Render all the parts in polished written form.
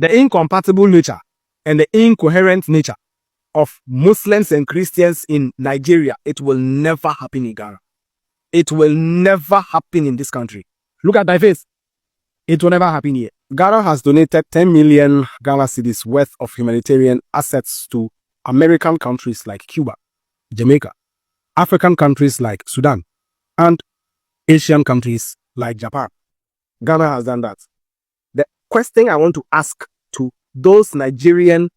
the incompatible nature and the incoherent nature of Muslims and Christians in Nigeria, it will never happen in Ghana. It will never happen in this country. Look at my face. It will never happen here. Ghana has donated 10 million Ghana cedis worth of humanitarian assets to American countries like Cuba, Jamaica, African countries like Sudan, and Asian countries like Japan. Ghana has done that. The question I want to ask to those Nigerian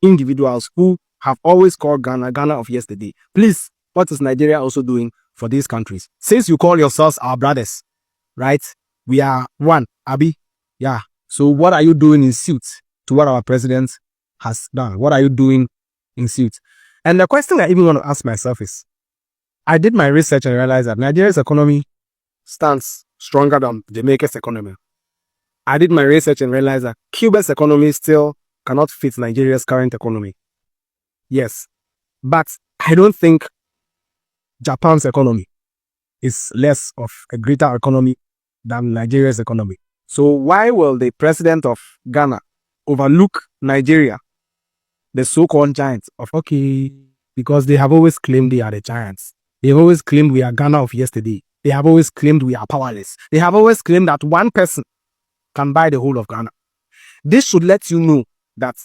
individuals who have always called Ghana, Ghana of yesterday, please, what is Nigeria also doing for these countries? Since you call yourselves our brothers, right? We are one, Abi. Yeah. So what are you doing in suit to what our president has done? What are you doing in suit? And the question I even want to ask myself is, I did my research and realized that Nigeria's economy stands stronger than Jamaica's economy. I did my research and realized that Cuba's economy still cannot fit Nigeria's current economy. Yes. But I don't think Japan's economy is less of a greater economy than Nigeria's economy. So why will the president of Ghana overlook Nigeria, the so-called giants of, okay, because they have always claimed they are the giants. They have always claimed we are Ghana of yesterday. They have always claimed we are powerless. They have always claimed that one person can buy the whole of Ghana. This should let you know that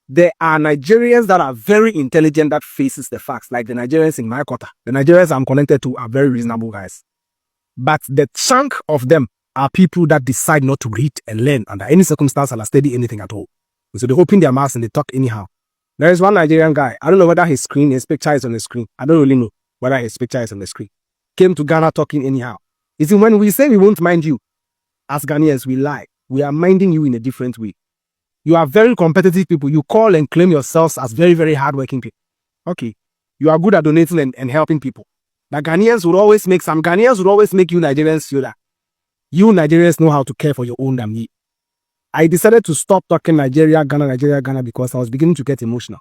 there are Nigerians that are very intelligent that faces the facts, like the Nigerians in my quarter. The Nigerians I'm connected to are very reasonable guys. But the chunk of them are people that decide not to read and learn under any circumstance and study anything at all. So they open their mouths and they talk anyhow. There is one Nigerian guy. I don't know whether his picture is on the screen. I don't really know whether his picture is on the screen. Came to Ghana talking anyhow. You see, when we say we won't mind you, as Ghanaians, we lie. We are minding you in a different way. You are very competitive people. You call and claim yourselves as very, very hardworking people. Okay. You are good at donating and helping people. The Ghanaians would always make you Nigerians feel that you Nigerians know how to care for your own damn need. I decided to stop talking Nigeria, Ghana because I was beginning to get emotional.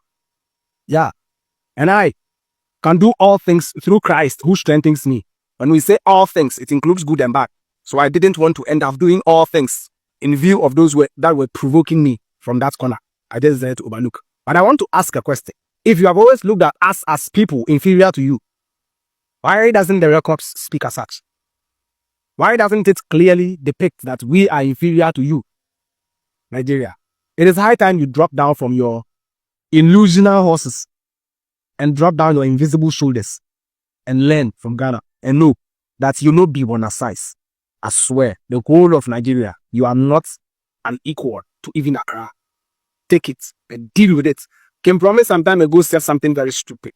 Yeah. And I can do all things through Christ who strengthens me. When we say all things, it includes good and bad. So I didn't want to end up doing all things in view of those that were provoking me from that corner. I just decided to overlook. But I want to ask a question. If you have always looked at us as people inferior to you, why doesn't the records speak as such? Why doesn't it clearly depict that we are inferior to you, Nigeria? It is high time you drop down from your illusional horses and drop down your invisible shoulders and learn from Ghana and know that you no be one size. I swear, the whole of Nigeria, you are not an equal to even Accra. Take it and deal with it. Kim Promise some time ago said something very stupid.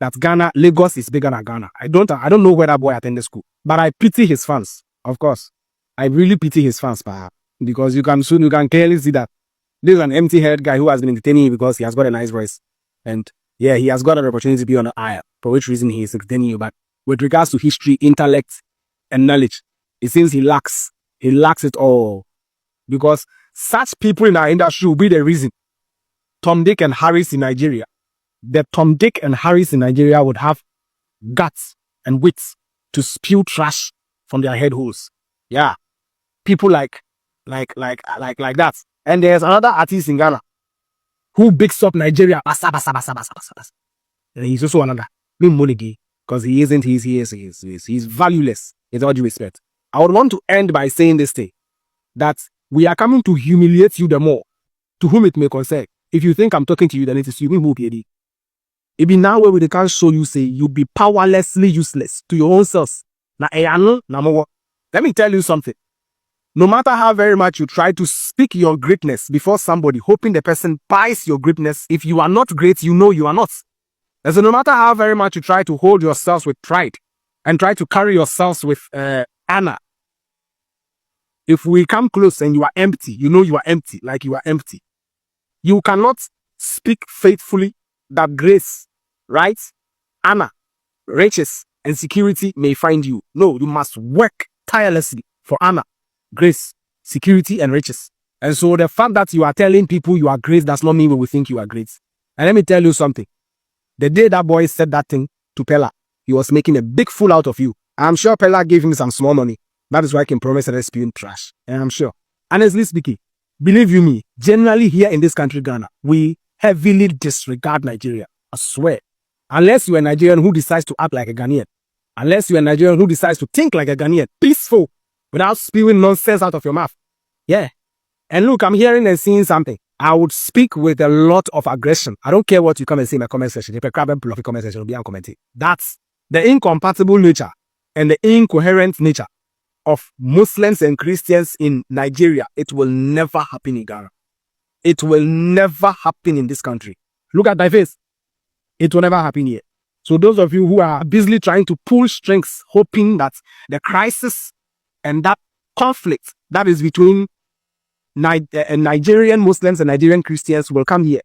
That Ghana, Lagos is bigger than Ghana. I don't know where that boy attended school, but I pity his fans. Of course, I really pity his fans, perhaps, because you can clearly see that this is an empty-headed guy who has been entertaining you because he has got a nice voice, and yeah, he has got an opportunity to be on the air, for which reason he is entertaining you. But with regards to history, intellect, and knowledge, it seems he lacks it all, because such people in our industry will be the reason Tom, Dick, and Harris in Nigeria. The Tom, Dick, and Harris in Nigeria would have guts and wits to spew trash from their head holes. Yeah. People like that. And there's another artist in Ghana who bigs up Nigeria. Basa, basa, basa, basa, basa, basa. And he's also another. Because he isn't, he's valueless, with all due respect. I would want to end by saying this thing, that we are coming to humiliate you the more, to whom it may concern. If you think I'm talking to you, then it is you who be. It be now where we can't show you, say, you be powerlessly useless to your own selves. Let me tell you something. No matter how very much you try to speak your greatness before somebody, hoping the person buys your greatness, if you are not great, you know you are not. And so no matter how very much you try to hold yourselves with pride and try to carry yourselves with honor, if we come close and you are empty, you know you are empty, like you are empty. You cannot speak faithfully that grace, right, honor, riches, and security may find you. No, you must work tirelessly for honor, grace, security, and riches. And so the fact that you are telling people you are great does not mean we will think you are great. And let me tell you something. The day that boy said that thing to Pella, he was making a big fool out of you. I'm sure Pella gave him some small money. That is why I can promise that spewing trash. And I'm sure. Honestly speaking, Believe you me, generally here in this country, Ghana, we heavily disregard Nigeria. I swear. Unless you're a Nigerian who decides to act like a Ghanaian. Unless you're a Nigerian who decides to think like a Ghanaian. Peaceful. Without spewing nonsense out of your mouth. Yeah. And look, I'm hearing and seeing something. I would speak with a lot of aggression. I don't care what you come and say in my comment section. If a crab and pull off the comment section, will be uncommented. That's the incompatible nature and the incoherent nature of Muslims and Christians in Nigeria. It will never happen in Ghana. It will never happen in this country. Look at my face. It will never happen here. So those of you who are busily trying to pull strings, hoping that the crisis and that conflict that is between Nigerian Muslims and Nigerian Christians will come here.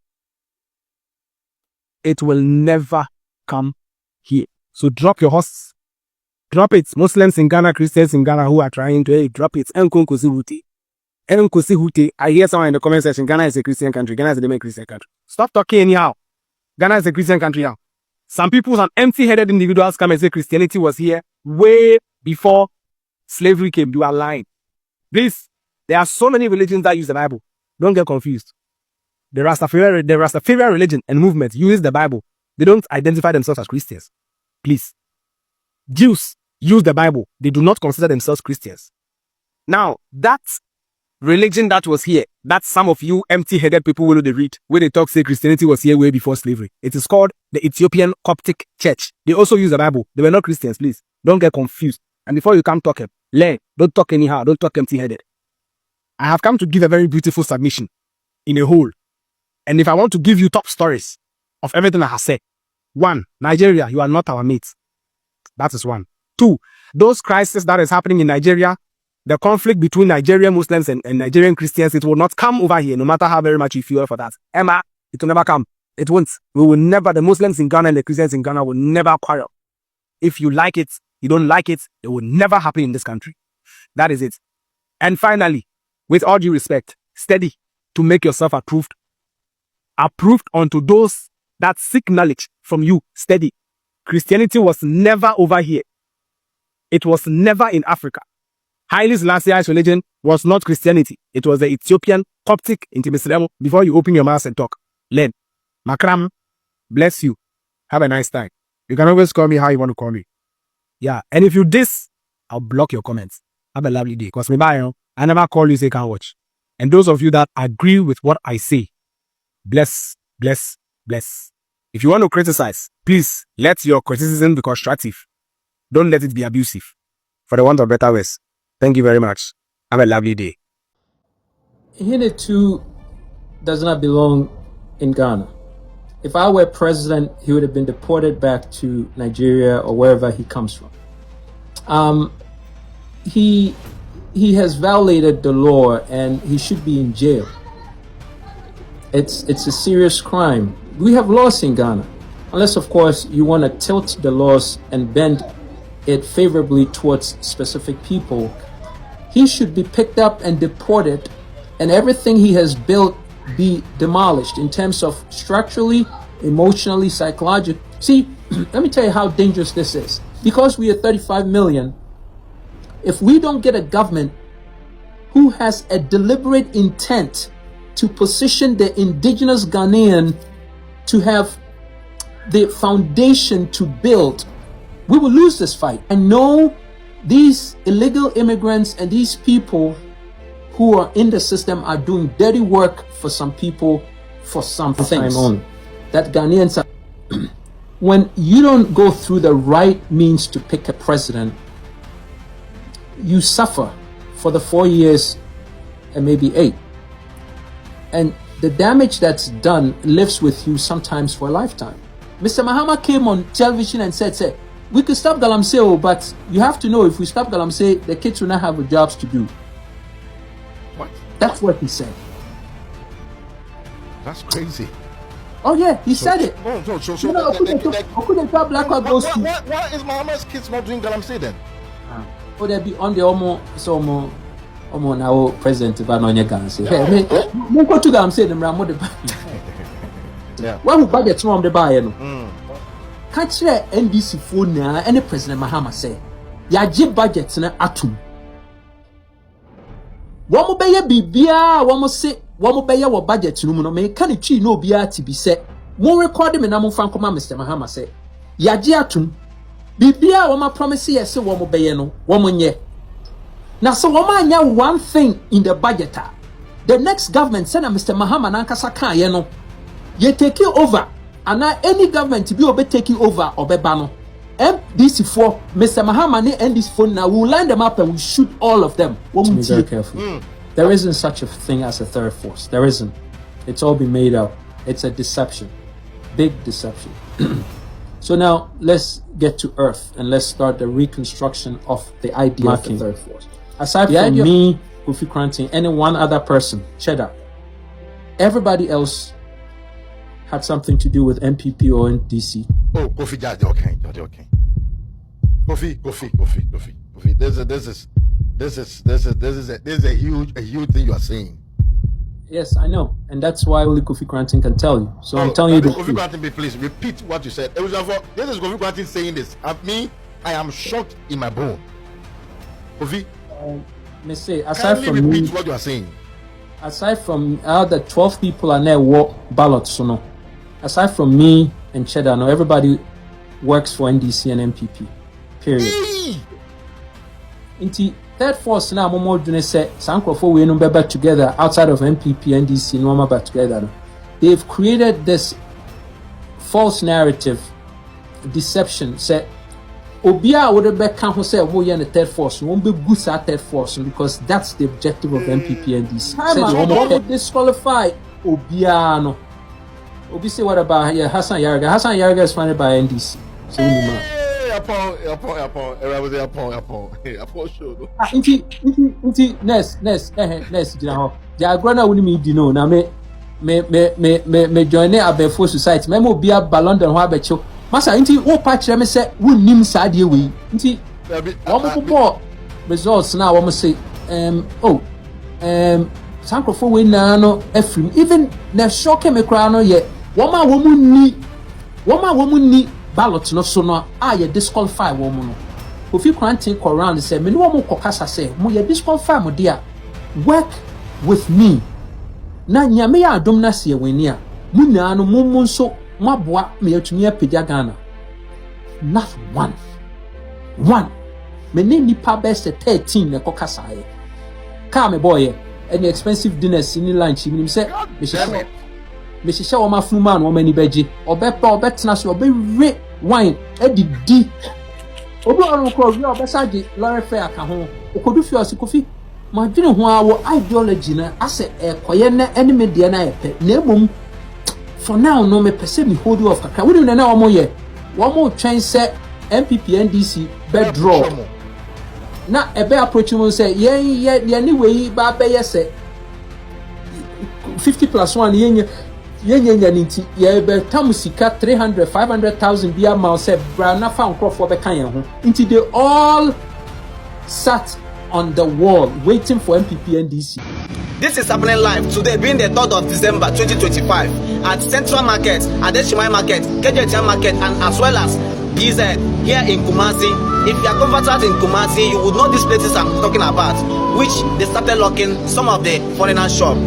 It will never come here. So drop your horse. Drop it. Muslims in Ghana, Christians in Ghana who are trying to drop it. I hear someone in the comment section, Ghana is a Christian country. Ghana is a demon Christian country. Stop talking anyhow. Ghana is a Christian country now. Some people, some empty-headed individuals come and say Christianity was here way before slavery came. You are lying. Please, there are so many religions that use the Bible. Don't get confused. The Rastafarian religion and movement use the Bible. They don't identify themselves as Christians. Please. Jews use the Bible. They do not consider themselves Christians. Now, that religion that was here, that some of you empty-headed people will read, where they talk say Christianity was here way before slavery. It is called the Ethiopian Coptic Church. They also use the Bible. They were not Christians, please. Don't get confused. And before you come talk, learn. Don't talk anyhow. Don't talk empty-headed. I have come to give a very beautiful submission in a whole. And if I want to give you top stories of everything I have said, 1, Nigeria, you are not our mates. That is 1. 2, those crises that is happening in Nigeria, the conflict between Nigerian Muslims and Nigerian Christians, it will not come over here, no matter how very much you feel for that. Emma, it will never come. It won't. We will never, the Muslims in Ghana and the Christians in Ghana will never quarrel. If you like it, you don't like it, it will never happen in this country. That is it. And finally, with all due respect, study to make yourself approved. Approved unto those that seek knowledge from you. Study. Christianity was never over here. It was never in Africa. Haile Selassie's religion was not Christianity. It was the Ethiopian Coptic intimacy. Before you open your mouth and talk, learn. Makram, bless you. Have a nice time. You can always call me how you want to call me. Yeah, and if you diss, I'll block your comments. Have a lovely day. Because I never call you say can't watch. And those of you that agree with what I say, bless, bless, bless. If you want to criticize, please let your criticism be constructive. Don't let it be abusive. For the want of better words. Thank you very much. Have a lovely day. Hine too does not belong in Ghana. If I were president, he would have been deported back to Nigeria or wherever he comes from. He has violated the law and he should be in jail. It's a serious crime. We have laws in Ghana, unless of course you want to tilt the laws and bend it favorably towards specific people. He should be picked up and deported, and everything he has built be demolished in terms of structurally, emotionally, psychologically. See, let me tell you how dangerous this is. Because we are 35 million, if we don't get a government who has a deliberate intent to position the indigenous Ghanaian to have the foundation to build, we will lose this fight. I know these illegal immigrants and these people who are in the system are doing dirty work for some people for some things that Ghanaians are. When you don't go through the right means to pick a president, you suffer for the 4 years and maybe 8. And the damage that's done lives with you sometimes for a lifetime. Mr. Mahama came on television and said, we could stop Galamsey, but you have to know if we stop Galamsey, the kids will not have jobs to do. What? That's what he said. That's crazy. Oh yeah, he said it. No, You know, why is Mahama's kids not doing Galamsey then? Oh, they be on the almost now president about on your guns. Hey, go to Galamsey them ram the Yeah. When we budget from the buy catch the NDC phone now, any President Mahama say, ya budget na atum. Womo beye bibia, womo se, womo beye wo budget no mu no me kan twi no bia ti bi se. Mo record me na mo fan koma Mr. Mahama se. Yaje atum. Bibia womo promise yes se womo beye no, womo nye. Na so womo anya one thing in the budget. The next government send Mr. Mahama nankasa kan ye no. Ye take over. And any government be obe taking over obeba no. MDC for Mr. Mahama and this phone now we'll line them up and we'll shoot all of them. To be very careful. There isn't such a thing as a third force. There isn't. It's all been made up. It's a deception. Big deception. So now let's get to earth and let's start the reconstruction of the idea of the third force. Aside from me, Kofi Kranteng, and one other person, Cheddar, everybody else had something to do with MPP or NDC. Oh, Kofi, just okay. Kofi. This is a huge thing you are saying. Yes, I know, and that's why only Kofi Kranteng can tell you. So I'm telling you the Kofi Kranteng, please repeat what you said. This is Kofi Kranteng saying this. I am shocked in my bone. Kofi, aside from repeat me, what you are saying. Aside from the 12 people are there war ballots, so no. Aside from me and Cheddar, no, everybody works for NDC and MPP. Period. Inti third force now more than say Sankrofo we no better together outside of MPP NDC no better together. They've created this false narrative, deception. Say Obia would be can who say we in the third force, won't be good at third force because that's the objective of MPP NDC. Say they would disqualify Obia no. Obi say what about here Hassan Yarga? Hassan Yarga is funded by NDC. So next, you know, the agrana will me do now me join a Before society. Memo be a ballon than what bet you. Massa, inti o patch me say we nim side we. Inti one results now. I must say, Sankrofo we na no efrim. Even na shock me cry no ye. Woman ni ballot no so no ye disqualify woman no. Kofi Kranteng call around and say me no woman kokasa say mo ye disqualify mo dia. Work with me. Na nyame ya adom na se weni a mu na no mummu so maboa me atumi apagya Ghana. Not one. Me ne nipa best 13 na kokasa ye. Ka me boy any expensive dinners in lunch me say me she o ma funu man o mani beji obepa obetena so obere wine edidi obi onu ko wi obesaje lorry fair aka ho okodu fi osikofi ma dwene ho awo ideology na ase ekoye na enemy de na yepe na emom for now no me pese me hold you off kakra we na omo ye wo mo twen se MPP NDC bed draw na ebe approach mo say ye anyway ba be ye say 50+1 yenye ninti ye be tamusika 300,000-500,000 bia ma say bra na fa nkrofo be kan ye ho nti they all sat on the wall waiting for MPP NDC. This is happening live today, being the 3rd of December 2025 at Central Market, at Deshimai Market, KJT Market, and as well as BZ here in Kumasi. If you are comfortable in Kumasi, you would know these places I'm talking about, which they started locking some of the foreigner shops.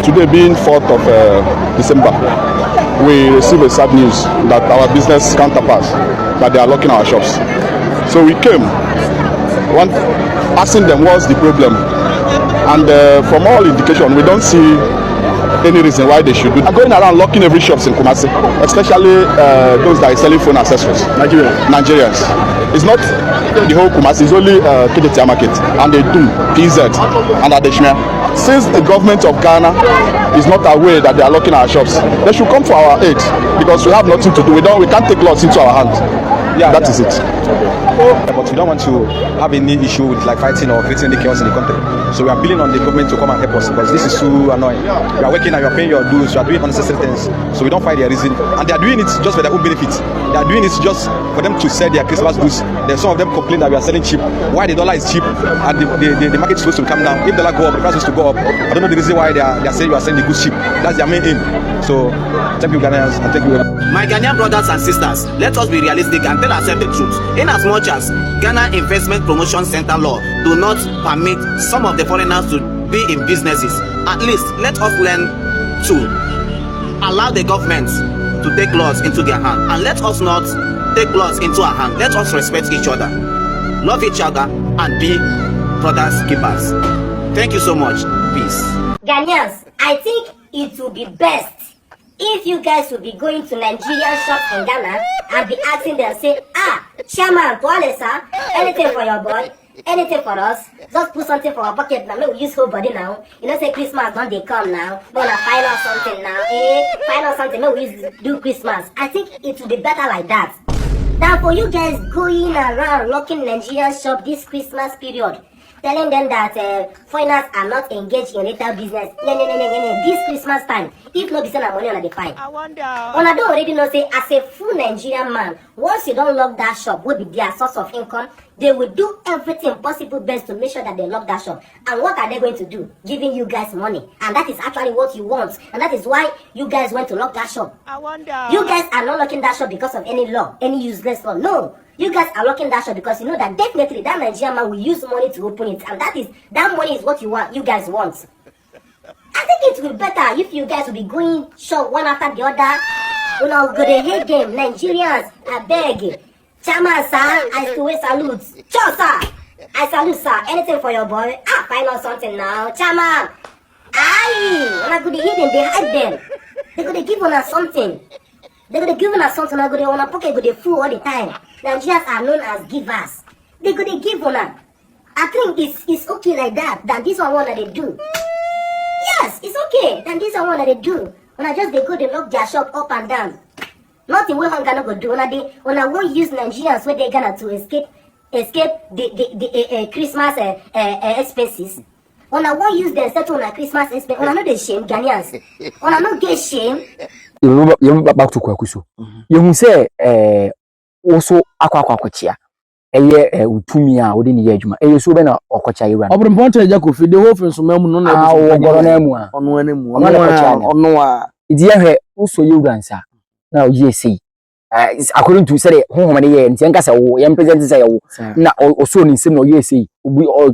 Today being 4th of December, we receive a sad news that our business counterparts, that they are locking our shops. So we came, asking them what's the problem. And from all indication, we don't see any reason why they should do that. Going around locking every shops in Kumasi, especially those that are selling phone accessories. Nigerians. It's not the whole Kumasi, it's only KJT Market, and they do PZ and Adeshmia. Since the government of Ghana is not aware that they are locking our shops, they should come for our aid because we have nothing to do. We can't take laws into our hands. Yeah, that is it. But we don't want to have any issue with like fighting or creating any chaos in the country. So we are appealing on the government to come and help us because this is too annoying. You are working and you are paying your dues, you are doing unnecessary things. So we don't find their reason. And they are doing it just for their own benefit. They are doing it just for them to sell their Christmas goods. There's some of them complain that we are selling cheap. Why the dollar is cheap and the market is supposed to come down. If the dollar go up, the price is to go up. I don't know the reason why they are saying you are selling the goods cheap. That's their main aim. So thank you Ghanaians and thank you. My Ghanaian brothers and sisters, let us be realistic and tell ourselves the truth. In as much as Ghana Investment Promotion Center law do not permit some of the foreigners to be in businesses, at least let us learn to allow the government to take laws into their hand, and let us not take laws into our hand. Let us respect each other, love each other, and be brothers keepers. Thank you so much. Peace. Ghanaians, I think it would be best if you guys will be going to Nigerian shops in Ghana and be asking them, say, chairman, sir, anything for your boy, anything for us, just put something for our pocket now. Maybe we use whole body now. You know, say Christmas, don't they come now? Wanna find out something now? Find out something, maybe we do Christmas. I think it will be better like that. Now for you guys going around locking Nigerian shop this Christmas period, telling them that foreigners are not engaged in retail business. This Christmas time, if not be send money on the fine. I wonder. I don't already know, say, as a full Nigerian man, once you don't lock that shop, will be their source of income, they will do everything possible best to make sure that they lock that shop. And what are they going to do? Giving you guys money. And that is actually what you want. And that is why you guys went to lock that shop. I wonder. You guys are not locking that shop because of any law, any useless law. No. You guys are locking that shop because you know that definitely that Nigerian man will use money to open it, and that money is what you guys want. I think it will be better if you guys will be going shop one after the other. You know, go to hate them, Nigerians. I beg, chairman sir, I still salute. Sure sir, I salute sir. Anything for your boy? Find out something now, chairman. When I go to hit them, they hide them. They go to give us something. They gonna give us something. I go to on a pocket, go to fool all the time. Nigerians are known as givers. They gonna give on her. I think it's okay like that. Than this one that they do. Yes, it's okay. Than this one that they do. When I just they go they lock their shop up and down. Nothing we gonna go do. When I won't use Nigerians where they gonna to escape the Christmas expenses. When I won't use them settle on a Christmas expense. When I know they shame Ghanaians. When I not get shame. You back to Kwakuso. You say also akwakwachia eye utumia odi ni yedwuma eye so be na okocha ira obro mponto eja Kofi the whole friends memu no na ogoro na emu a ono anemu ono a idi ehwe uso yewuransa na oye sei according to say honhom ne ye ntia nkasa wo ye present say wo na oso ni nsem na oye sei obi o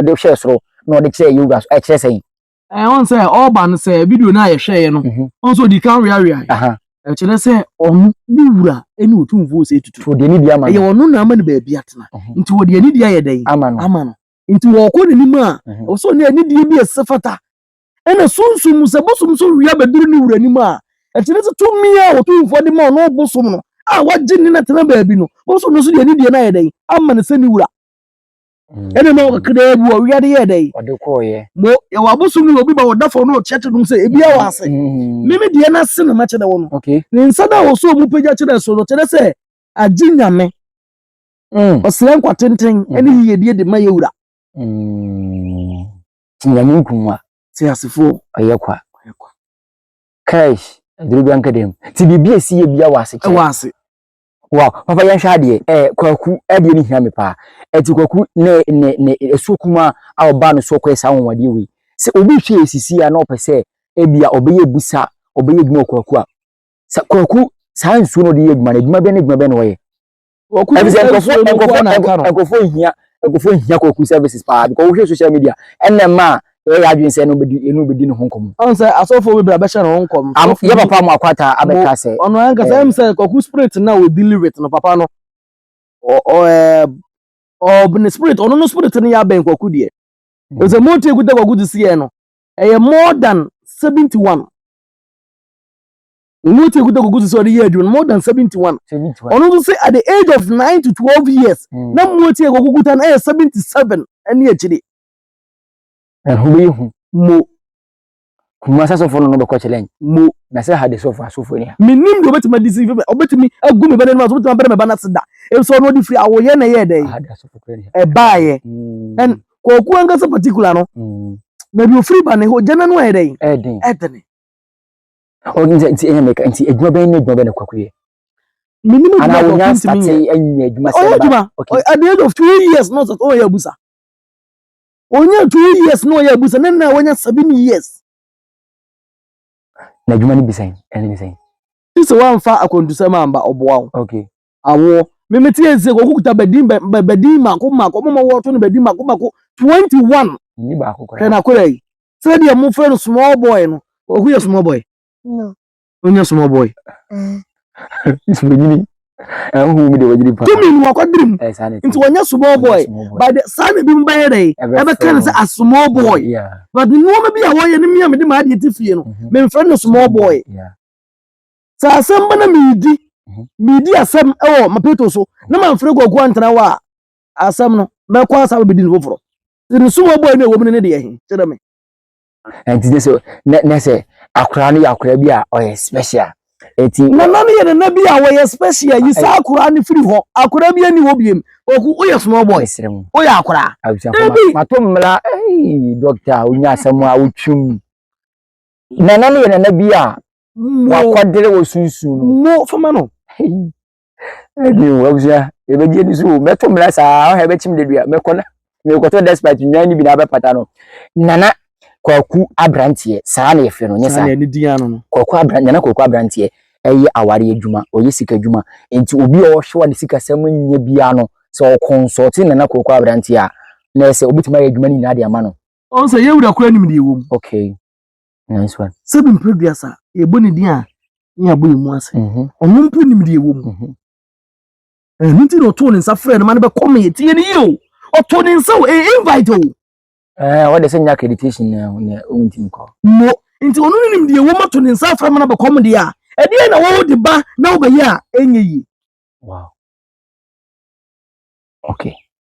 de hwe soro na o de kire yewuransa kire sei won say all ban say video na ye hwe no on so di kan ria Actually, say on ni wura eni Otumfuo'S etutu. For the ni dia man. Ye wono na ama ne ba bia tena. Nti wo de ni dia ye den. Ama no. Nti wo ko ni ma. Wo so ne ni dia bi esefata. Ena sunsum se bosum so wia baduru ni wura ni ma. Actually se tumi a Otumfuo de ma no bosum no. Waje ni na tena ba bi no. Wo so no so de ni dia na ye den. Ama ne se ni wura. Ene ma wo kede bu wo wia de ye den. Ode ko ye. Mo ye wa bosum ni obi ba wo dafo no chete dum se ebi a wase. Mimi de na se na ma chede wo no. Okay. Ni nsada wo so mu peja chede so no chede se aginyame. Oslen kwa tenten ene yie de ma ye wura. Tinyame nkunwa. Se asefo ayekwa. Cash adrubi ankadem. Ti bibia esi ye bia wase che. Wase. Wow, papa yan hwade kwaku ade ni hia me pa. Eti kwaku ne esukuma a oba no so kwesa wonwade wi. Se obi hwe esisi a na opese ebia obeye busa obeye gmo kwaku a. Sa kwaku sa nsu no de yeduma na eduma be ne eduma be no ye. Kwaku enkofo hia kwaku services pa because we social media enema ya adwin se no bedi no honkom. On say asofo we bra be hye no honkom. Ye papa mu akwata abeka se. Ono anka say em say kwaku spirit na we deal with no papa no. The spirit ono no spirit no ya ben kwaku de. It's a motive good kwaku to see no. More than 71. Motive good kwaku to see year more than 71. Ono to say at the age of 9 to 12 years. Na motive kwaku tan 77 any chidi. Who mo Kumasa so for no be kwa challenge mo na say had so for ni minim do betima deceive me obetimi agu me bana no so betima bana me bana seda e so no di free awoye na ye dey had so for ni e baaye and koku anga so particular no maybe o free ban ho jana no e dey edene o nti enye make nti eduma ben na kwaku ye minim ana wo nya start enye eduma seba at the age of 2 years not at all ya busa onya 2 years no ya busa na wonya 7 years na eduma ni bisan ene bisan this one fa akondusa mamba oboa okay awo memeti eze ko kukuta bedin mako mo wo to no bedin mako 21 ni ba ko na korai say dia mo friend small boy no who is small boy No. Onye small boy is begini who me de wajiri pa to me no akwadrim nti onye small boy by the son bi mba dey e be kan say a small boy yeah but no me bi a wo ye ne me de ma de tifie no me friend small boy yeah sa asem bana midi asem mapeto so na man frɛ gogo antena wa asem no me kwa asem bi din foforo the small boy no wo me ne de ye kyerɛ me and this so na say akura no yakura bi a o special eti na ye na bi a wo special yi sa akura ni free ho akura bi ani wo biem oku o ye small boy o ya akura matom mla doctor onya asem a wotwum na ye na bi a wakodere wo sunsun mo fama no edi wo bia e be je ni so metom mla sa ha be chim de dua mekona me ko to despite nyani bi na be pata no nana kwaku abrantie saa na yefe no nyesa na ni dia no kwaku abrantie na kwaku abrantie eye aware adwuma oye sika adwuma enti obi o hwe wa de sika sam nya bia no so consult na kwaku abrantie a na ese obitima adwuma ni na de ama no on say ye wura kwa nim de ewom okay nice one seven previous e boni dia nya bo mu ase onum mpu nim de ewom nti no to ni nsa frɛ no ma ne be come ye tie ni yo o to ni nsa invite o what they say accreditation na untim ko mo nti onu nim de wo mato ne nsa fra mana be kom de a e de na wo de ba na wo be ya enye yi wow okay